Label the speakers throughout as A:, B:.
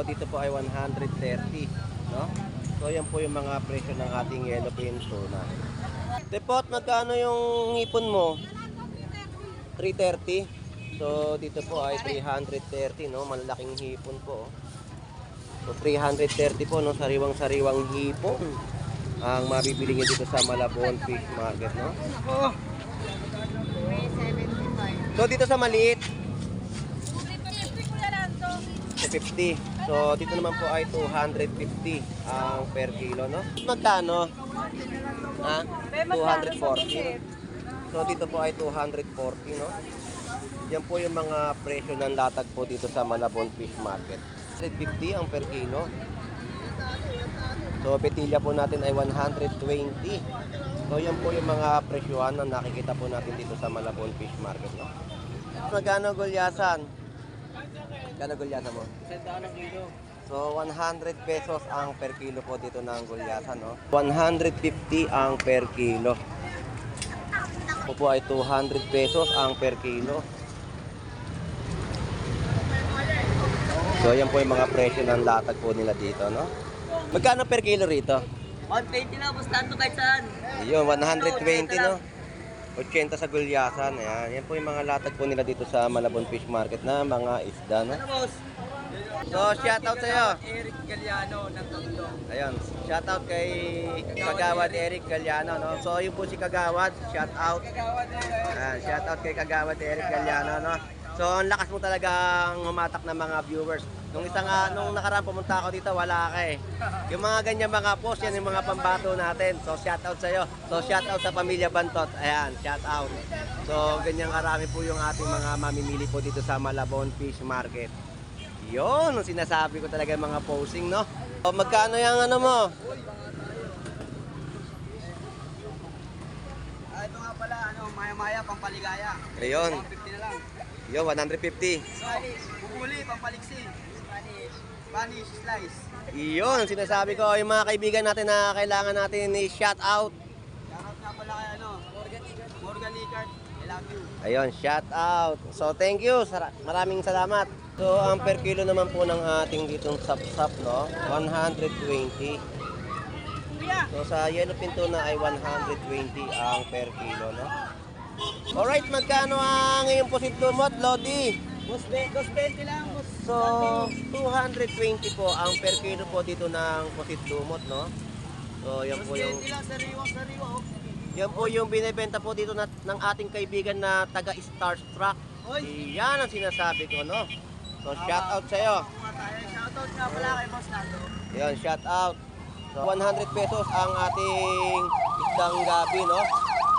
A: dito po ay 130, no? So yan po yung mga presyo ng ating yellowfin tuna. Depot, magkano yung hipon mo? 330. So dito po ay 330, no? Malalaking hipon po. So 330 po, no? Sariwang-sariwang hipon ang mabibili niyo dito sa Malabon Fish Market, no? So dito sa maliit, 50. So dito naman po ay 250 ang per kilo, no? Magkano? Ha? 240. So dito po ay 240, no? Yan po yung mga presyo ng latag po dito sa Malabon Fish Market. 150 ang per kilo. So petilya po natin ay 120. So yan po yung mga presyohan na nakikita po natin dito sa Malabon Fish Market, no? Magkano gulyasan? Magkano gulyasan mo?
B: 100 kilo.
A: So 100 pesos ang per kilo po dito ng gulyasan, no? 150 ang per kilo. Ito po ay 200 pesos ang per kilo. So yan po yung mga presyo ng latag po nila dito, no? Magkano per kilo rito?
B: 120 na, basta ito kahit saan.
A: Ayun, 120, no? 80 sa gulyasan. Ayan. Yan po yung mga latag po nila dito sa Malabon Fish Market na mga isda, no?
B: Ano, boss?
A: So, shoutout sa'yo.
B: Eric Galiano ng Tondo.
A: Ayun, shoutout kay Kagawad Eric Galiano, no? So, yun po si Kagawad, shoutout. Ayan, shoutout kay Kagawad Eric Galiano, no? So, ang lakas mo talagang humatak ng mga viewers. Nung nung nakaraan pumunta ako dito, wala ka eh. Yung mga ganyan mga post, yan yung mga pambato natin. So, shoutout sa'yo. So, shoutout sa Pamilya Bantot. Ayan, shoutout. So, ganyan karami po yung ating mga mamimili po dito sa Malabon Fish Market. Yun, ang sinasabi ko talaga mga posing, no? So, magkano yung ano mo?
B: Ito nga pala, maya-maya, pampaligaya.
A: Ayun.
B: 150 na lang.
A: Yun, 150.
B: Spanish, bubuli, pampaliksi. Spanish slice.
A: Iyon, ang sinasabi ko, yung mga kaibigan natin na kailangan natin i-shout out.
B: Shoutout nga pala kay Morgan Icart. I love you.
A: Ayun, shout out. So, thank you. Maraming salamat. So, ang per kilo naman po ng ating ditong sap-sap, no? 120. So, sa yellowfin tuna ay 120 ang per kilo, no? Alright, magkano ang iyong pusit lumot, Lodi?
B: 220 lang, boss.
A: So, 220 po ang per kilo po dito ng pusit lumot, no? So, yan po yung...
B: 220 lang, sariwa.
A: Yan po yung binibenta po dito ng ating kaibigan na taga Starstruck. Yan ang sinasabi ko, no? So, shout out sa'yo.
B: Shoutout nga pala kay Boss Nando.
A: Yan, shout out. So, 100 pesos ang ating isdang gabi, no?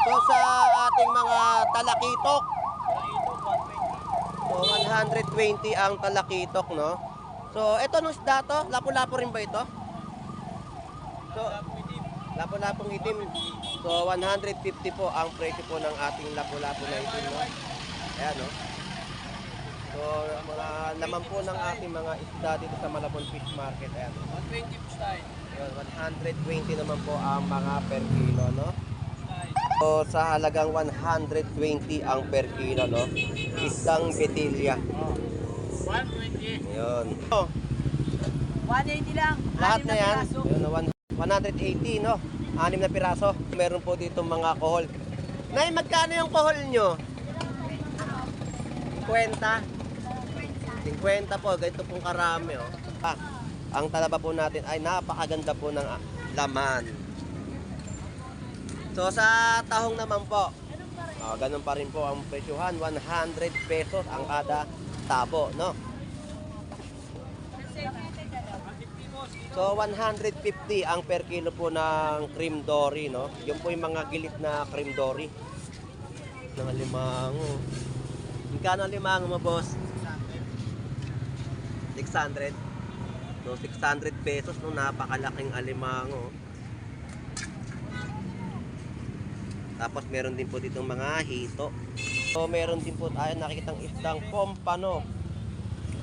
A: So, sa ating mga talakitok. So, 120 ang talakitok, no? So, ito nung isda to? Lapu-lapu rin ba ito? So, lapu-lapong itim. So, 150 po ang presyo po ng ating lapu-lapu na itim, no? Ayan, no? So, mga laman po ng ating mga isda dito sa Malabon Fish Market. Ayan.
B: 120 po tayo.
A: Ayan, 120 naman po ang mga per kilo, no? So, sa halagang 120 ang per kilo, no? Isang betilya.
B: 120.
A: Ayan. Oh,
B: 180 lang.
A: lahat
B: Anim
A: na yan.
B: piraso.
A: Ayan, 180, no? 6 na piraso. Meron po dito mga kohol. Nay, magkano yung kohol nyo? 50? 50 po, ganito pong karami, oh. Ang talaba po natin ay napakaganda po ng laman. So sa tahong naman po, ganun pa rin po ang presyohan, 100 pesos ang kada tabo, no? So 150 ang per kilo po ng cream dory, no? Yung po yung mga gilit na cream dory. Ng alimango. Magkano ang limango mo, boss? 600. So 600 pesos, no? Napakalaking alimango. Tapos meron din po ditong mga hito. So meron din po tayo nakikitang isdang pompano.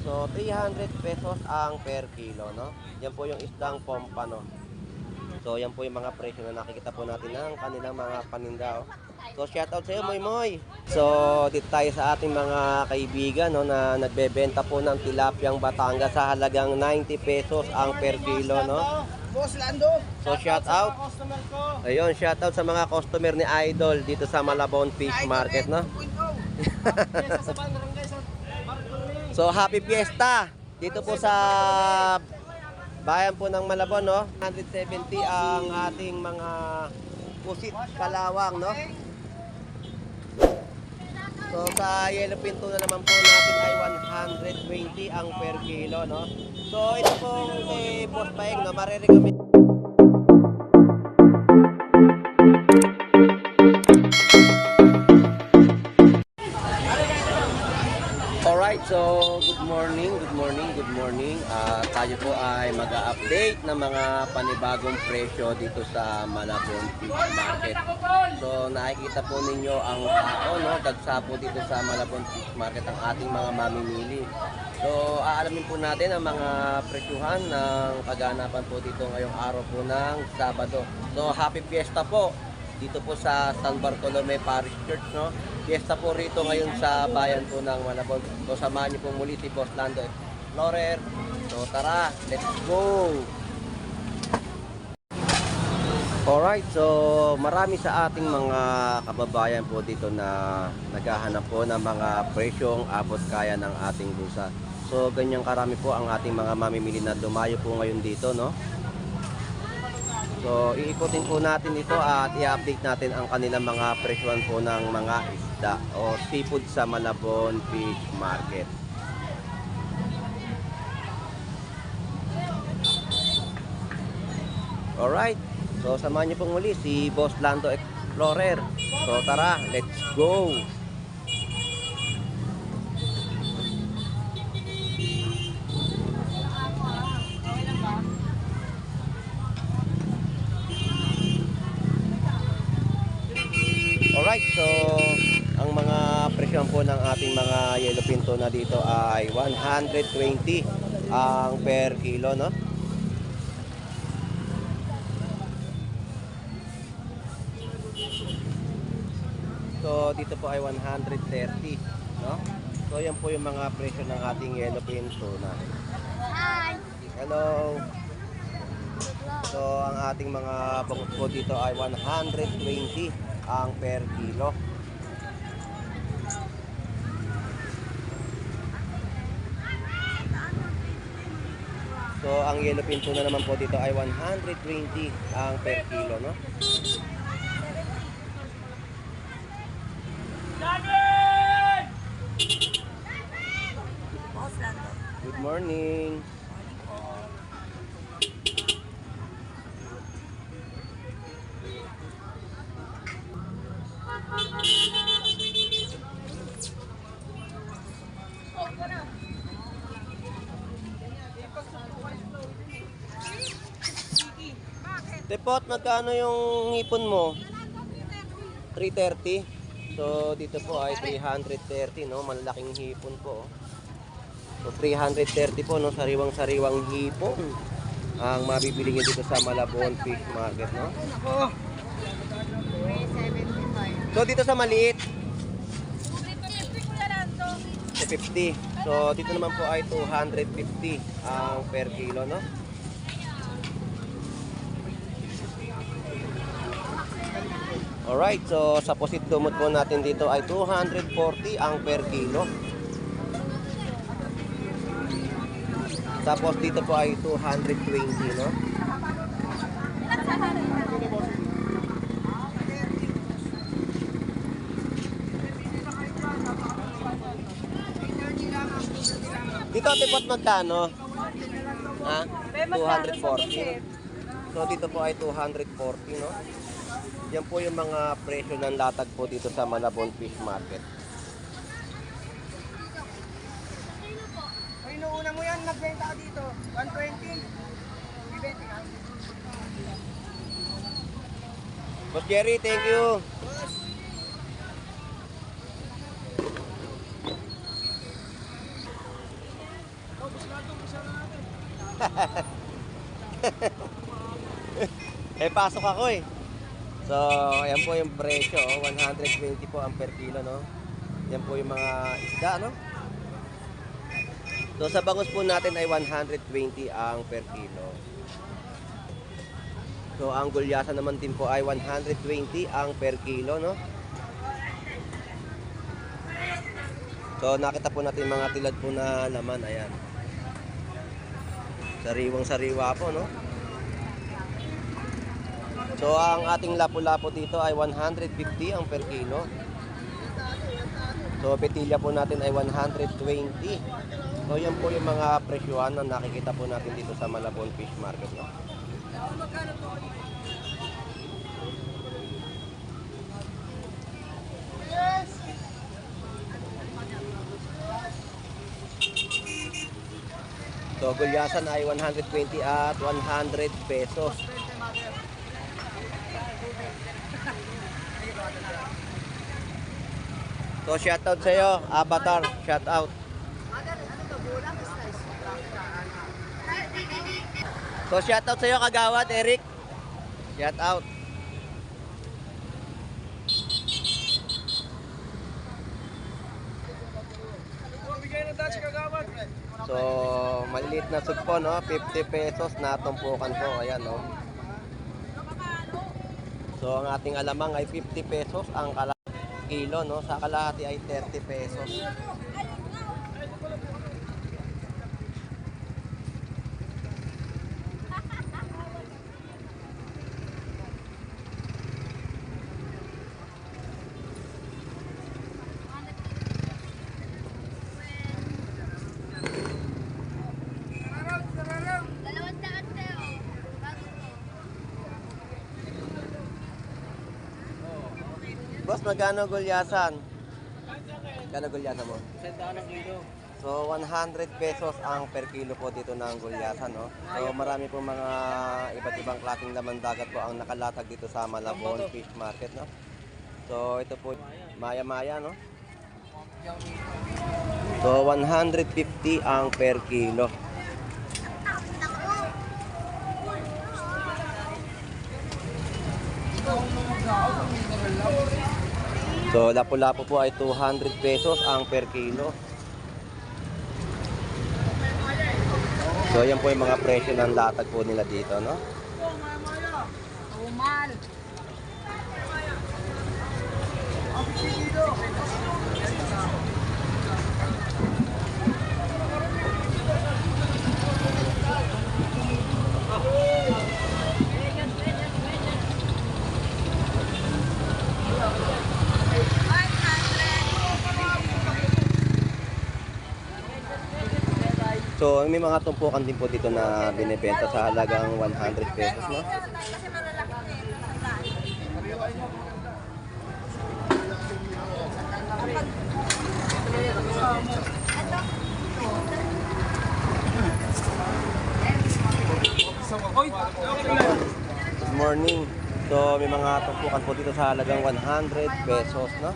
A: So 300 pesos ang per kilo, no? Yan po yung isdang pompano. So yan po yung mga presyo na nakikita po natin ng kanilang mga paninda. Oh. So shoutout sa iyo, Moy Moy. So dito tayo sa ating mga kaibigan no, na nagbebenta po ng tilapiyang Batangas sa halagang 90 pesos ang per kilo. No?
B: Boss Lando.
A: So shoutout.
B: Customer ko.
A: Ayun, shoutout sa mga customer ni Idol dito sa Malabon Fish Market. No?
B: Sa barangay sa Bartolome.
A: So happy fiesta dito po sa bayan po ng Malabon, no? 170 ang ating mga pusit kalawang, no? So sa yellow pinto na naman po natin ay 120 ang per kilo, no? So ito pong kay Boss Paeng, no? Marirecommend. Alright, so good morning. Tayo po ay mag-update ng mga panibagong presyo dito sa Malabon Fish Market. So nakikita po ninyo ang tao, no? Dagsa po dito sa Malabon Fish Market ang ating mga mamimili. So aalamin po natin ang mga presyuhan ng kaganapan po dito ngayong araw po ng Sabado. So happy fiesta po dito po sa San Bartolome Parish Church, no? Fiesta po rito ngayon sa bayan po ng Malabon. So samahan niyo po muli si Boss Lando Explorer. So tara, let's go! Alright, so marami sa ating mga kababayan po dito na naghahanap po ng mga presyong abot kaya ng ating bulsa. So ganyan karami po ang ating mga mamimili na dumayo po ngayon dito, no? So, iikutin po natin ito at i-update natin ang kanilang mga presyon po ng mga isda o seafood sa Malabon Fish Market. Alright, so samahan niyo pong muli si Boss Lando Explorer. So tara, let's go! Alright, so ang mga presyon po ng ating mga yellow pinto na dito ay 120 ang per kilo, no? So dito po ay 130, no? So yan po yung mga presyo ng ating yellow pinto na.
C: Hi!
A: Hello! So ang ating mga bangus po dito ay 120 ang per kilo. So ang yellow pinto na naman po dito ay 120 ang per kilo, no? Good morning. Tepot, magkano yung hipon mo? 330. So dito po ay 330, no? Malaking hipon po. So 330 po, no? Sariwang-sariwang hipon ang mabibili niyo dito sa Malabon Fish Market, no? So dito sa maliit 50. So dito naman po ay 250 ang per kilo, no? Alright, so sa pusit dumot po natin dito ay 240 ang per kilo. Tapos dito po ay 220, no? Dito tipot magkano? Ha? 240. So dito po ay 240, no? Yan po yung mga presyo ng latag po dito sa Malabon Fish Market.
B: Ay, noona mo yan, nagbenta ka dito. 120. Bibenta ka.
A: Boss Jerry, thank you. pasok ako eh. So, ayan po yung presyo, 120 po ang per kilo, no? Yan po yung mga isda, no? So, sa bangus po natin ay 120 ang per kilo. So, ang gulyasan naman din po ay 120 ang per kilo, no? So, nakita po natin mga tilad po na laman, ayan. Sariwang-sariwa po, no? So, ang ating lapu-lapu dito ay 150 ang per kilo. So, petilya po natin ay 120. So, yan po yung mga presyuhan na nakikita po natin dito sa Malabon Fish Market, no? So, gulyasan ay 120 at 100 pesos. So, shoutout sa iyo, Avatar, shoutout. So, shoutout sa iyo, Kagawad, Eric. Shoutout. So, maliliit na sugpo, no? 50 pesos na tumpukan po. Ayan, no? So, ang ating alamang ay 50 pesos ang kilo, no? Sa kalahati ay 30 pesos. Boss, magkano gulyasan? Magkano gulyasan mo? So, 100 pesos ang per kilo po dito ng gulyasan, no? So, marami pong mga iba't ibang klaseng laman dagat po ang nakalatag dito sa Malabon Fish Market, no? So, ito po, maya-maya, no? So, 150 ang per kilo. So, lapu-lapu po ay 200 pesos ang per kilo. So, yan po yung mga presyo ng latag po nila dito, no?
B: Umal.
A: So, may mga tumpukan din po dito na binibenta sa halagang 100 pesos, no? Good morning. So, may mga tumpukan po dito sa halagang 100 pesos, no?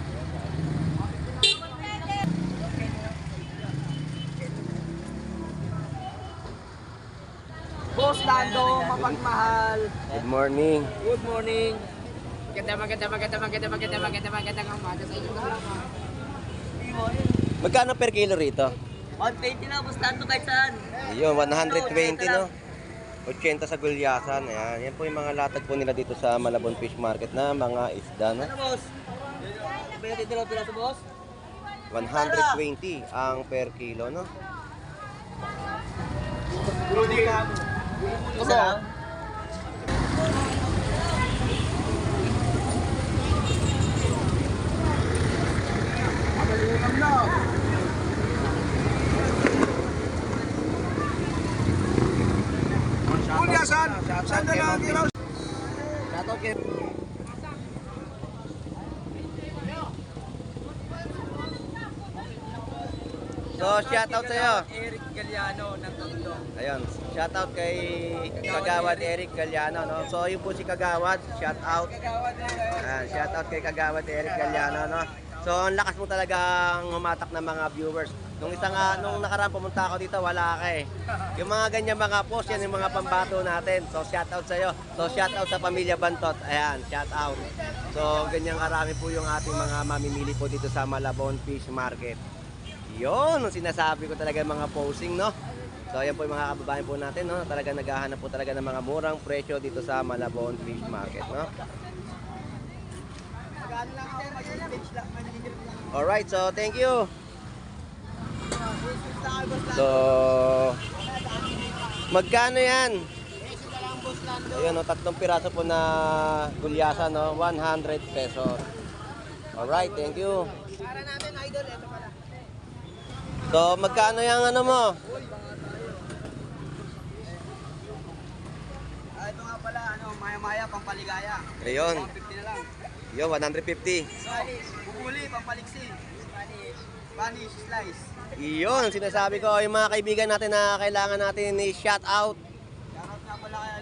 B: Boss Lando, mapagmahal.
A: Good morning.
B: Good morning. Magandang umaga sa inyo.
A: Magkano per kilo rito?
B: 120 na, Boss Lando, kahit saan.
A: Yun, 120, no? 80 sa gulyasan. Ayan. Yan po yung mga latag po nila dito sa Malabon Fish Market na mga isda, no?
B: Ano, boss? Pwede dito lang boss?
A: 120 ang per kilo, no?
B: Isa lang?
C: Saan? Saan na lang kilo?
A: Shoutout kay... So, shoutout sa'yo.
B: Eric Galliano ng Tondo.
A: Ayun, shoutout kay Kagawad Eric Galliano, no? So, yun po si Kagawad, shoutout.
B: Kagawad na
A: Shoutout kay Kagawad Eric Galliano, no? So, ang lakas mo talagang humatak ng mga viewers. Nung nakaraan pumunta ako dito, wala ka eh. Yung mga ganyan mga post, yan yung mga pambato natin. So, shout out sa'yo. So, shout out sa Pamilya Bantot. Ayan, shout out. So, ganyan karami po yung ating mga mamimili po dito sa Malabon Fish Market. Yun, ang sinasabi ko talaga mga posing, no? So, ayan po yung mga kababayan po natin, no? Talaga naghahanap po talaga ng mga murang presyo dito sa Malabon Fish Market, no?
B: Magkano lang ako mag-bench lang.
A: Alright, so thank you. So, magkano yan? Ayun, no, 3 piraso po na gulyasa, no? 100 pesos. Alright, thank you.
B: Para natin, idol, ito pala.
A: So, magkano yung ano mo?
B: Ito nga pala, maya-maya, pampaligaya.
A: Ayun.
B: 150 na lang.
A: Yo, 150.
B: Spanish, bubuli, pampaliksi. Spanish slice.
A: Iyon, sinasabi ko, yung mga kaibigan natin na kailangan natin i-shout out.
B: Shoutout nga pala kay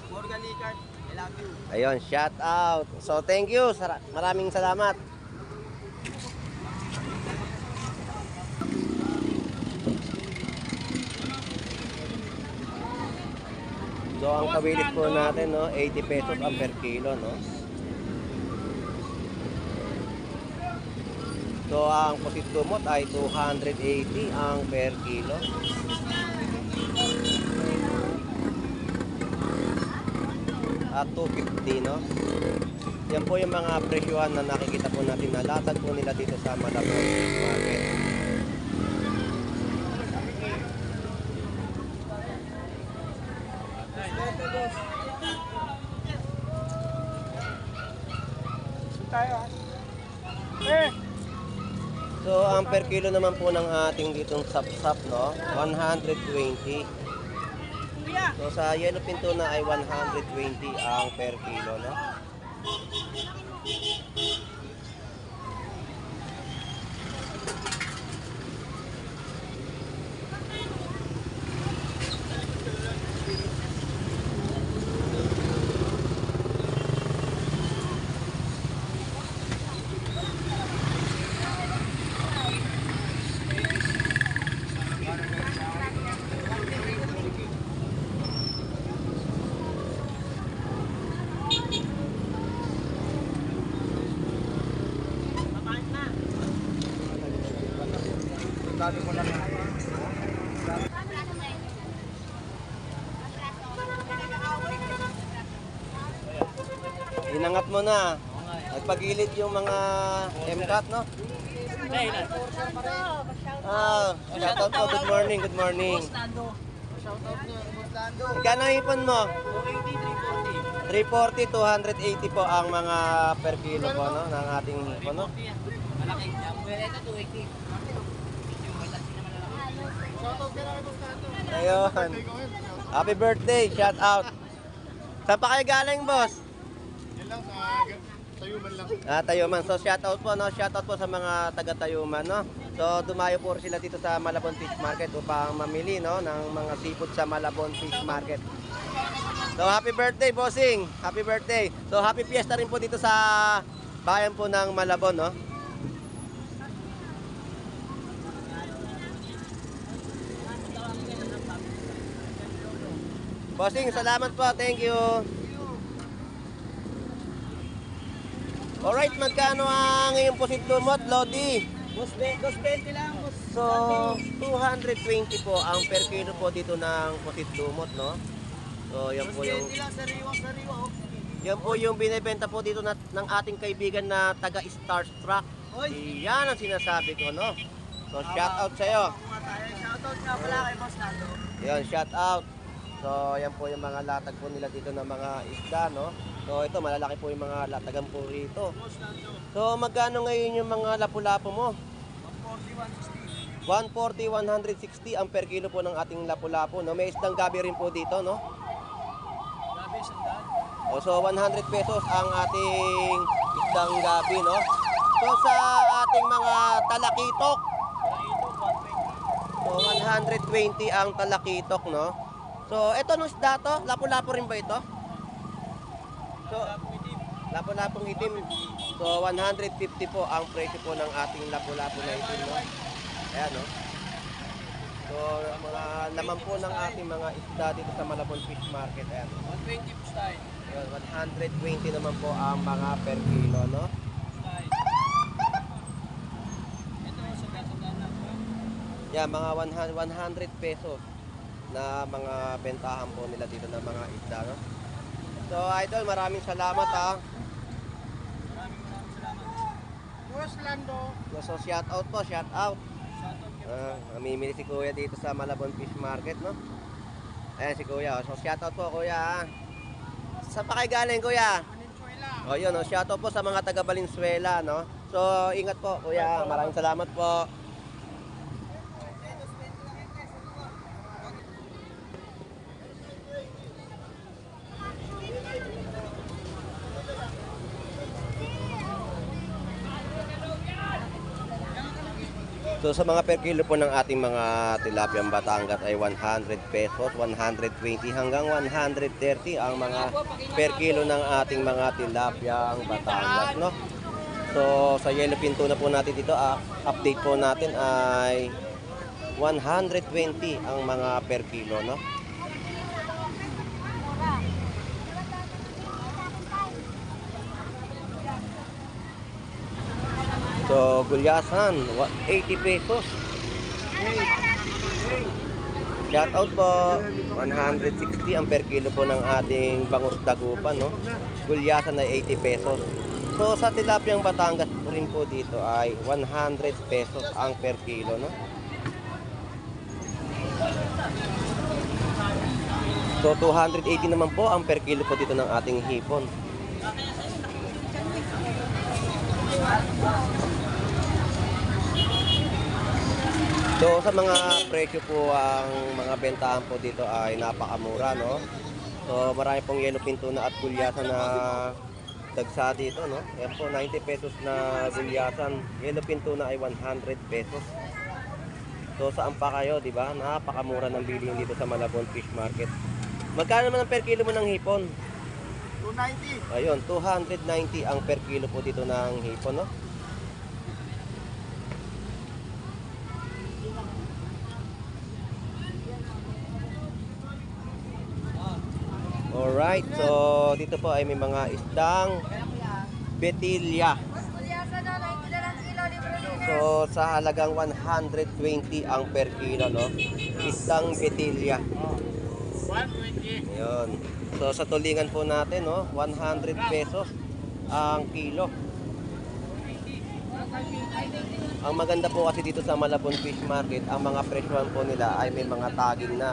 B: Morgan Icart. I love you.
A: Ayun, shout out. So, thank you. Maraming salamat. So, ang kawilit po natin, no, 80 pesos ang per kilo, no. So, ang pusit kumot ay 280 ang per kilo. At 250, no. Yan po yung mga presyuhan na nakikita po natin na latag po nila dito sa Malabon Fish Market.
B: Tayo ah.
A: So, ang per kilo naman po ng ating ditong sap-sap, no, 120. So, sa yellow pinto na ay 120 ang per kilo, no. Inangat mo na. Nagpagilid yung mga MCAT, no? Shoutout po. Good morning, good morning. Magkano ipon mo? 340, 280 po ang mga per kilo po, no? Ng ating hipon, no? Ayun. Happy birthday, shout out. Saan pa kayo galing, boss?
C: lang sa Tayuman lang.
A: Tayuman. So shout out po, no? Shout out po sa mga taga Tayuman, no? So dumayo po sila dito sa Malabon Fish Market upang mamili, no, ng mga seafood sa Malabon Fish Market. So happy birthday, bossing. Happy birthday. So happy fiesta rin po dito sa bayan po ng Malabon, no? Bossing, salamat po. Thank you. Alright, magkano ang iyong pusit lumot, Lodi?
B: 220 lang, boss.
A: So, 220 po ang per kilo po dito ng pusit lumot, no? So, yan po yung
B: 220 lang, sariwa.
A: yan po yung binebenta po dito ng ating kaibigan na taga Starstruck. Yan ang sinasabi ko, no? So, shout out sa'yo.
B: Shoutout nga pala kay Boss Nando.
A: Yan, shout out. So, yan po yung mga latag po nila dito ng mga isda, no? So, ito, malalaki po yung mga latagan po rito. So, magkano ngayon yung mga lapu-lapu mo? 140, 160 ang per kilo po ng ating lapu-lapu, no? May isdang gabi rin po dito, no? So, 100 pesos ang ating isdang gabi, no? So, sa ating mga talakitok, so, 120 ang talakitok, no? So, ito nung isda to, lapu-lapu rin ba ito? So, Lapu-lapong itim. So 150 po ang presyo po ng ating lapu-lapo na itim, no? Ayan, no? So mga laman po ng ating mga isda dito sa Malabon Fish Market. Ayan.
B: 120 po tayo.
A: Yun, 120 naman po ang mga per kilo, no?
B: Ito sa gatodan na po.
A: Yan, mga 100 pesos na mga bentahan po nila dito ng mga isda, no? So, idol, maraming salamat, ha.
B: Maraming salamat.
C: Boss Lando.
A: So, shout out po, shout out. Namimili si Kuya dito sa Malabon Fish Market, no? Ayan si Kuya. So, shout out po, Kuya, ha. Saan pa kayo galing, Kuya?
C: Valenzuela.
A: O, yun, no? Shout out po sa mga taga Valenzuela, no? So, ingat po, Kuya. Maraming salamat po. So sa mga per kilo po ng ating mga tilapia Batangas ay 100 pesos, 120 hanggang 130 ang mga per kilo ng ating mga tilapia Batangas, no? So sa yellowfin tuna po natin dito, update po natin ay 120 ang mga per kilo, no? So, gulyasan, 80 pesos. Shout out po, 160 ang per kilo po ng ating bangus dagupan, no? Gulyasan ay 80 pesos. So, sa tilapiang Batangas po rin po dito ay 100 pesos ang per kilo, no? So, 280 naman po ang per kilo po dito ng ating hipon. So sa mga presyo po ang mga bentahan po dito ay napakamura, no? So marami pong yellowfin tuna at gulyasan na dagsa dito, no? Ayan po, 90 pesos na gulyasan. Yellowfin tuna ay 100 pesos. So saan pa kayo, di ba? Napakamura ng bilihin dito sa Malabon Fish Market. Magkano naman ang per kilo mo ng hipon?
C: 290.
A: Ayun, 290 ang per kilo po dito ng hipon, no? Alright, so dito po ay may mga isdang betilya. So sa halagang 120 ang per kilo, no? Isdang betilya.
C: 120.
A: Ayun. So sa tulingan po natin, no, 100 pesos ang kilo. Ang maganda po kasi dito sa Malabon Fish Market, ang mga presyohan po nila ay may mga tagging na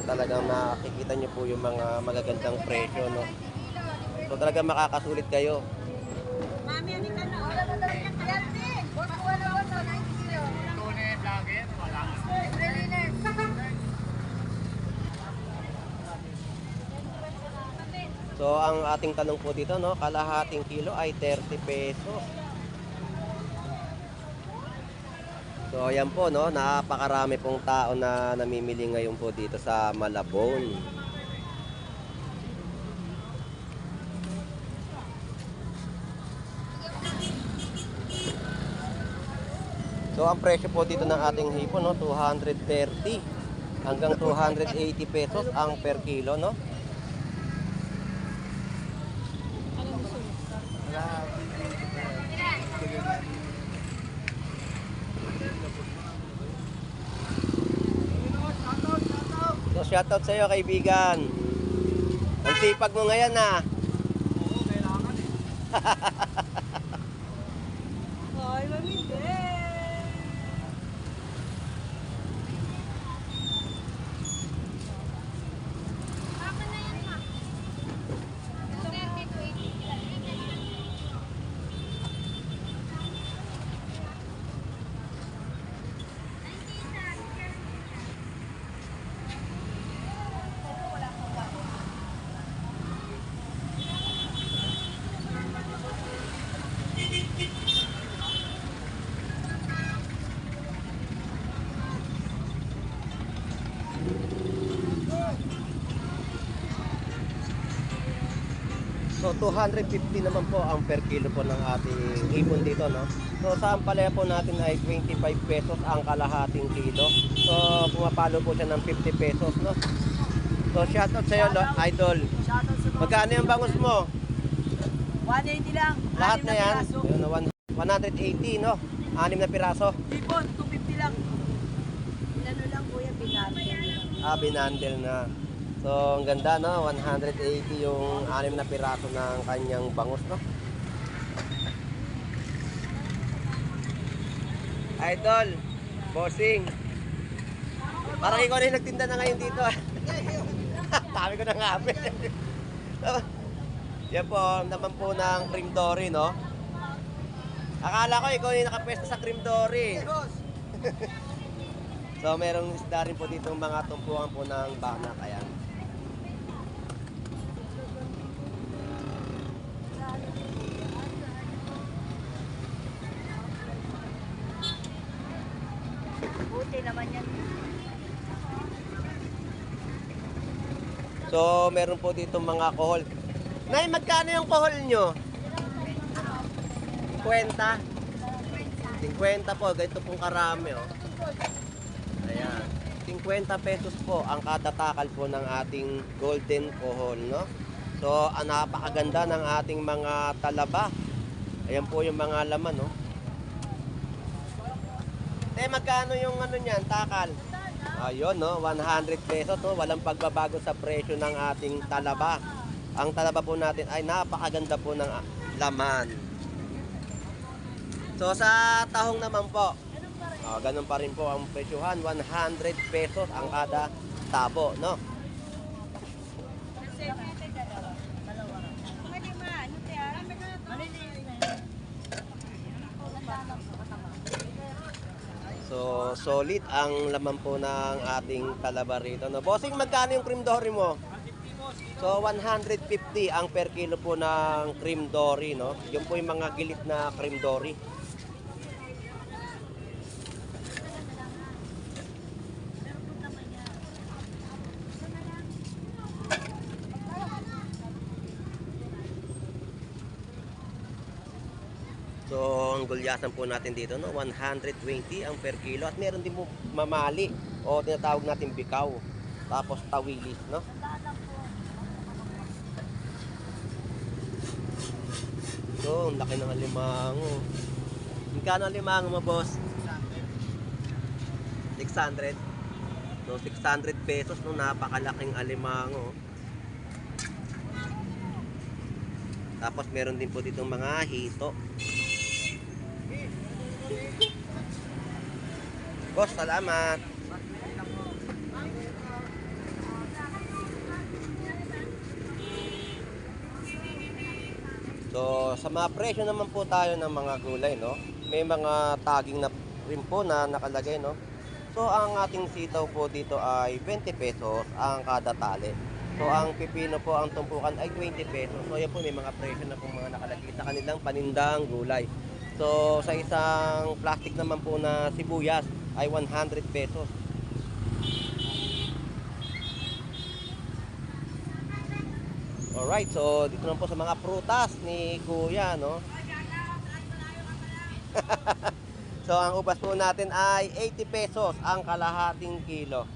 A: talagang nakikita nyo po yung mga magagandang presyo, no. So talagang makakasulit kayo.
B: Mami, ano ka na? Wala na talaga kaya din. Boss, wala wala 90 kilo.
C: Tune vlogger. Wala.
A: So ang ating tanong po dito, no, kalahating kilo ay 30 pesos. So ayan po, no, napakarami pong tao na namimili ngayon po dito sa Malabon. So ang presyo po dito ng ating hipon, no, 230 hanggang 280 pesos ang per kilo, no. So shoutout sa iyo, kaibigan. Ang sipag mo ngayon, ah.
B: Oo, kailangan eh. Ay, mamindi.
A: So 250 naman po ang per kilo po ng ating hipon dito, no? So sa ampalaya po natin ay 25 pesos ang kalahating kilo. So pumapalo po siya ng 50 pesos, no? So shoutout sa'yo, idol.
B: Shoutout sa mga...
A: Magkano yung bangus mo?
B: 180 lang.
A: Lahat
B: Anim
A: na yan?
B: piraso.
A: Ayun, 180, no? 6 na piraso.
B: Hipon, 250 lang. Ano lang kuya, binaril.
A: Binandel na. So, ang ganda, no? 180 yung 6 na piraso ng kanyang bangus, no? Idol, bossing. Parang ikaw na yung nagtinda na ngayon dito. Sabi ko na nga. Yan po, naman po ng cream dory, no? Akala ko ikaw yung nakapwesto sa cream dory. So, merong isda rin po dito mga tumpukan po ng bana. Ayan.
B: Buti naman yan.
A: So, meron po dito mga kohol. Nay, magkano yung kohol nyo? 50? 50 po, ganito pong karami, oh. Ayan. 50 pesos po ang kada takal po ng ating golden kohol, no? So, napakaganda ng ating mga talaba. Ayan po yung mga laman, no? Magkano yung ano niyan, takal? Ayun, no? 100 pesos, no? Walang pagbabago sa presyo ng ating talaba. Ang talaba po natin ay napakaganda po ng laman. So sa tahong naman po, ganun pa rin po ang presyohan, 100 pesos ang kada tabo, no? So solid ang laman po ng ating talaba rito, no? Bossing, magkano yung cream dory mo? So 150 ang per kilo po ng cream dory, no? Yung po yung mga gilit na cream dory. So, ang gulyasan po natin dito, no, 120 ang per kilo. At meron din po mamali o tinatawag natin bikaw. Tapos tawilis, no? So, ang laki ng alimango. Magkano ang alimango mo, boss? 600. No, 600 pesos, no, napakalaking alimango. Tapos meron din po ditong mga hito. Boss, salamat. So, sa mga presyo naman po tayo ng mga gulay, no? May mga tagging na rin po na nakalagay, no? So, ang ating sitaw po dito ay 20 pesos ang kada tali. So, ang pipino po, ang tumpukan ay 20 pesos. So, yan po, may mga presyo na po mga nakalagay sa kanilang panindang gulay. So, sa isang plastic naman po na sibuyas ay 100 pesos. Alright, so dito naman po sa mga prutas ni Kuya, no? So, ang ubas po natin ay 80 pesos ang kalahating kilo.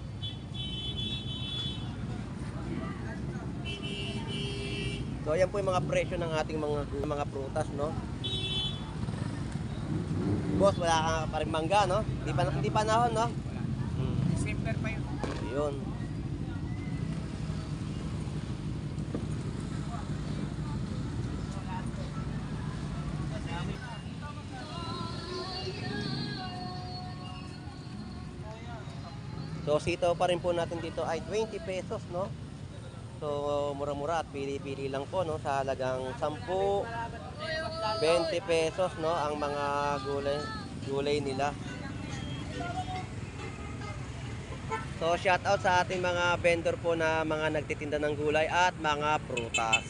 A: So, yan po yung mga presyo ng ating mga prutas, no? Boss, wala ka pa rin mangga, no? Hindi pa nahon, no?
B: December pa yun.
A: Yun. So, sitaw pa rin po natin dito ay 20 pesos, no? So, mura-mura at pili-pili lang po, no? Sa halagang 10, 20 pesos, no? Ang mga gulay nila. So, shout out sa ating mga vendor po na mga nagtitinda ng gulay at mga prutas.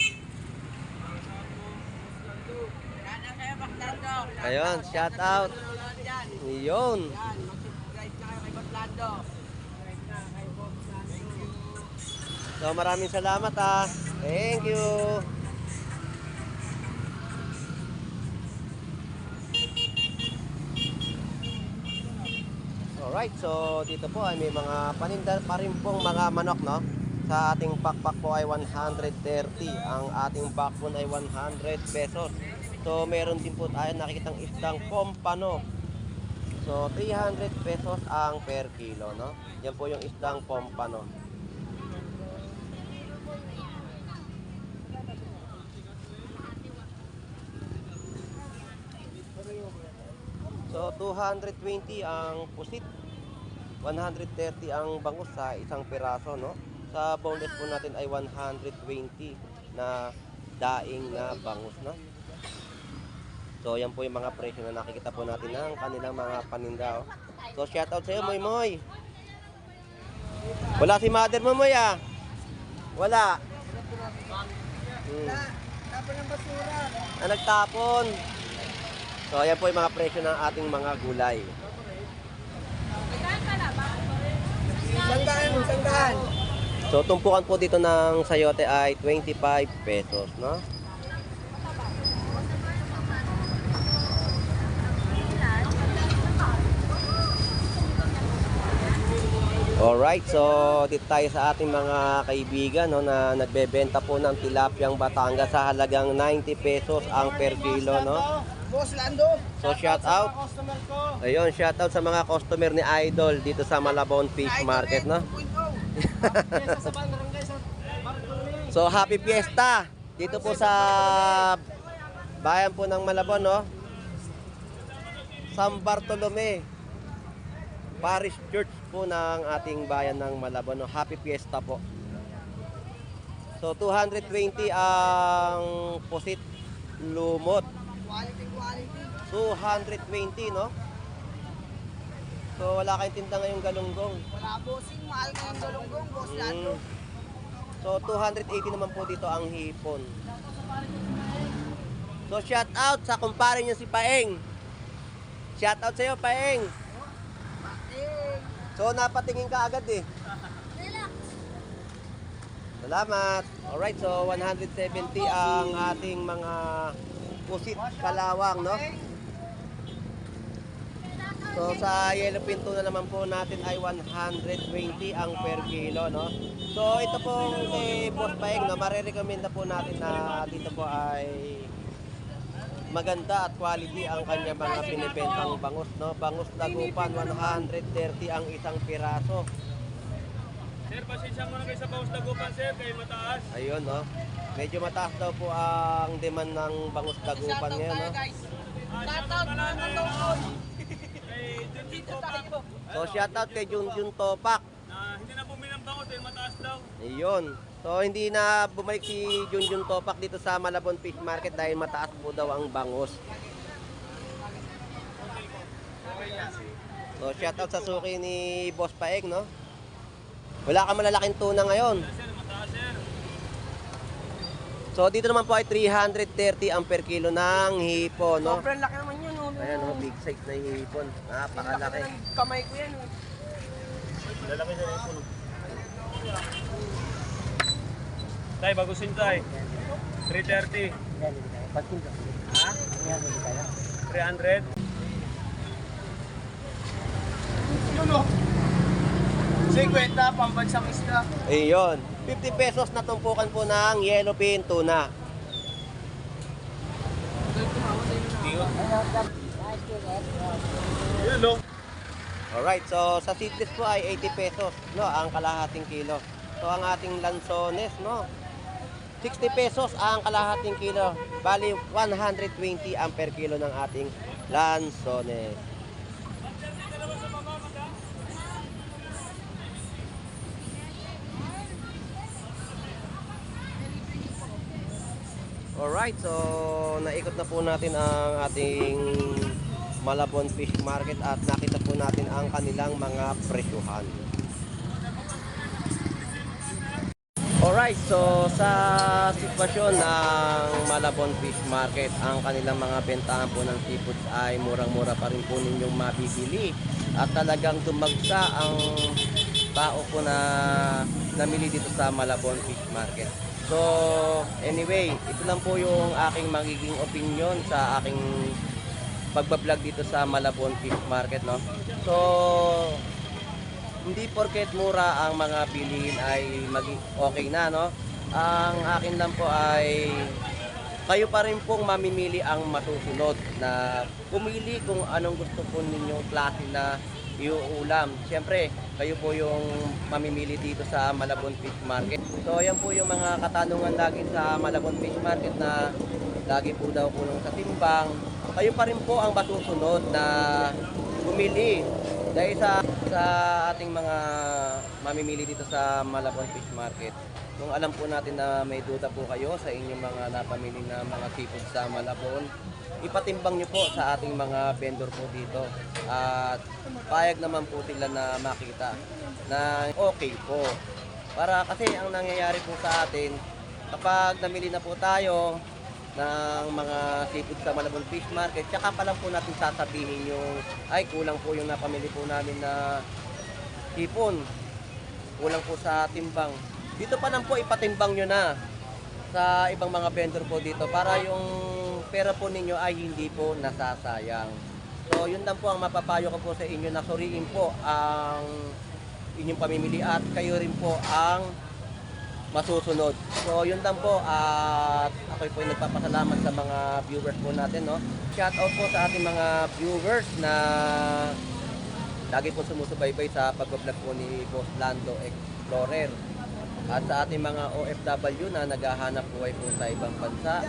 A: Ayun, shout out. Yun. So, maraming salamat, ah. Thank you. Alright, so dito po ay may mga paninda pa rin pong mga manok, no? Sa ating pakpak po ay 130. Ang ating backbone ay 100 pesos. So meron din po tayo nakikitang isdang pompano. So 300 pesos ang per kilo, no? Yan po yung isdang pompano. So 220 ang pusit, 130 ang bangus sa isang piraso, no? Sa boneless po natin ay 120 na daing na bangus, no? So yan po yung mga presyo na nakikita po natin ng kanilang mga paninda, oh. So shoutout sa iyo, Moy Moy. Wala si mother mo, Moy, ah. Wala.
B: Tapon ng basura.
A: Nagtapon. So ayan po yung mga presyo ng ating mga gulay.
B: Sanggaan.
A: So tumpukan po dito ng sayote ay 25 pesos, no? Alright, so dito tayo sa ating mga kaibigan, no, na nagbebenta po ng tilapyang Batangas sa halagang 90 pesos ang per kilo, no?
B: Boss Lando.
A: So shout out.
C: Customer ko.
A: Ayun, shout out sa mga customer ni Idol dito sa Malabon Fish Market, no? So happy fiesta dito po sa bayan po ng Malabon, no? San Bartolome Parish Church po ng ating bayan ng Malabon, no? Happy fiesta po. So 220 ang pusit lumot.
B: Quality.
A: 220, no? So wala kayong tinda ngayong galunggong.
B: Wala bossing, mahal na yung galunggong, Boss Lando.
A: So 280 naman po dito ang hipon. So shout out sa kumpare niyo si Paeng. Shout out sa iyo, Paeng. So napatingin ka agad eh. Salamat. Alright, so 170 ang ating mga pusit kalawang, no? So sa yellow pinto na naman po natin ay 120 ang per kilo, no? So ito po kay Boss Paeng, no, marirekomenda po natin na dito po ay maganda at quality ang kanya mga binibentang bangus, no? Bangus Dagupan, 130 ang isang piraso.
C: Sir, pasensya mo na kayo sa bangus Dagupan, sir. Kayo mataas.
A: Ayun, no? Medyo mataas daw po ang demand ng bangus Dagupan ngayon, no?
B: Shoutout mga katungkol.
C: Dito tayo.
A: So shoutout kay Junjun Topak.
C: Na hindi na bumili ng bangus, dahil mataas daw.
A: Ayun. So hindi na bumalik si Junjun Topak dito sa Malabon Fish Market dahil mataas po daw ang bangus. So shoutout sa suki ni Boss Paeng, no? Wala ka malalaking tuna ngayon.
C: Sir, mataas, sir.
A: So dito naman po ay 330 ang per kilo ng hipon, no?
B: Sobrang laki naman yun, no?
A: Ayan, no, big size na hipon. Napakalaki.
B: Kamay ko yan, no?
C: Lalaki na rin puno. Tay, bagusin tay. 330. Ha? 300.
B: Ano? 50, pambansang isda.
A: Ayun. 50 pesos na tumpukan po ng yellowfin tuna.
C: Yan, no?
A: Alright, so sa seedless po ay 80 pesos, no, ang kalahating kilo. So ang ating lansones, no, 60 pesos ang kalahating kilo. Bali 120 ang per kilo ng ating lansones. Alright, so naikot na po natin ang ating Malabon Fish Market at nakita po natin ang kanilang mga presyuhan. Alright, so sa sitwasyon ng Malabon Fish Market, ang kanilang mga bentahan po ng seafoods ay murang-mura pa rin po ninyong mabibili at talagang dumagsa ang tao po na namili dito sa Malabon Fish Market. So anyway, ito lang po yung aking magiging opinion sa aking pagbablog dito sa Malabon Fish Market, no? So, hindi porket mura ang mga bilihin ay okay na, no? Ang akin lang po ay kayo pa rin pong mamimili ang masusunod na pumili kung anong gusto po ninyong klase na iuulam. Siyempre, kayo po yung mamimili dito sa Malabon Fish Market. So, yan po yung mga katanungan lagi sa Malabon Fish Market na lagi po daw kulong sa timbang. Kayo pa rin po ang masusunod na pumili dahil sa ating mga mamimili dito sa Malabon Fish Market. Kung alam po natin na may duda po kayo sa inyong mga napamili na mga seafood sa Malabon, ipatimbang nyo po sa ating mga vendor po dito. At payag naman po sila na makita na okay po. Para kasi ang nangyayari po sa atin, kapag namili na po tayo ng mga seafood sa Malabon Fish Market, tsaka pa lang po natin sasabihin yung, ay kulang po yung napamili po namin na hipon. Kulang po sa timbang. Dito pa lang po ipatimbang nyo na sa ibang mga vendor po dito para yung pera po ninyo ay hindi po nasasayang. So yun lang po ang mapapayo ko po sa inyo na suriin po ang inyong pamimili at kayo rin po ang masusunod. So yun lang po at ako po ay nagpapasalamat sa mga viewers po natin, no. Shout out po sa ating mga viewers na lagi po sumusubaybay sa pag-vlog po ni Boss Lando Explorer. At sa ating mga OFW na naghahanap buhay po sa ibang bansa.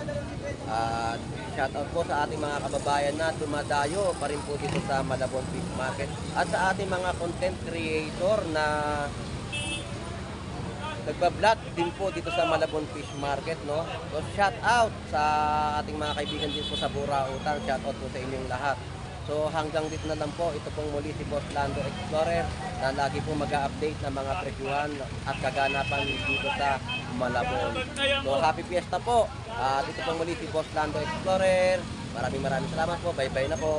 A: At shoutout po sa ating mga kababayan na dumadayo pa rin po dito sa Malabon Fish Market. At sa ating mga content creator na nagbablog din po dito sa Malabon Fish Market, no? So shoutout sa ating mga kaibigan din po sa Burautan. Shoutout po sa inyong lahat. So hanggang dito na lang po, ito pong muli si Boss Lando Explorer na lagi po mag-update ng mga presyuhan at kaganapan dito sa Malabon. So happy fiesta po. At ito pong muli si Boss Lando Explorer. Maraming salamat po. Bye-bye na po.